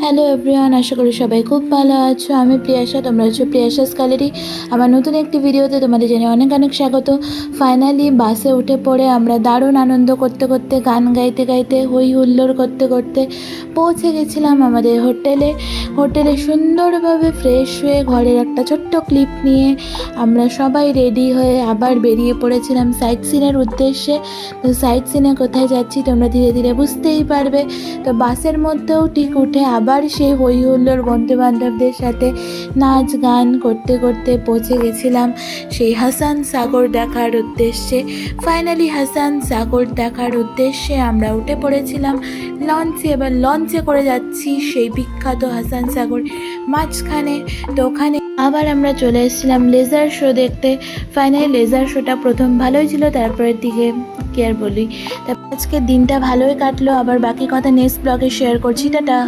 Hello everyone, আশা করি সবাই খুব ভালো আছো। আমি প্রিয়াশা, তোমরা হচ্ছে প্রিয়াশাস গ্যালারি। আমার নতুন একটি ভিডিওতে তোমাদের জানিয়ে অনেক অনেক স্বাগত। ফাইনালি বাসে উঠে পড়ে আমরা দারুণ আনন্দ করতে করতে, গান গাইতে গাইতে, হই হুল্লোড় করতে করতে পৌঁছে গেছিলাম আমাদের হোটেলে সুন্দরভাবে ফ্রেশ হয়ে ঘরের একটা ছোট্ট ক্লিপ নিয়ে আমরা সবাই রেডি হয়ে আবার বেরিয়ে পড়েছিলাম সাইট সিনের উদ্দেশ্যে। তো সাইট সিনে কোথায় যাচ্ছি তোমরা ধীরে ধীরে বুঝতেই পারবে। তো বাসের মধ্যেও ঠিক উঠে আবার সেই হই হুল্লোড় বন্ধুবান্ধবদের সাথে নাচ গান করতে করতে পৌঁছে গেছিলাম সেই হাসান সাগর দেখার উদ্দেশ্যে। ফাইনালি হাসান সাগর দেখার উদ্দেশ্যে আমরা উঠে পড়েছিলাম লঞ্চে। এবার লঞ্চে করে যাচ্ছি সেই বিখ্যাত হাসান সাগর মাঝখানে। তো ওখানে আবার আমরা চলে এসেছিলাম লেজার শো দেখতে। ফাইনালি লেজার শোটা প্রথম ভালোই ছিল, তারপরের দিকে কি আর বলি। তারপর আজকের দিনটা ভালোই কাটলো। আবার বাকি কথা নেক্সট ব্লগে শেয়ার করছি। টাটা।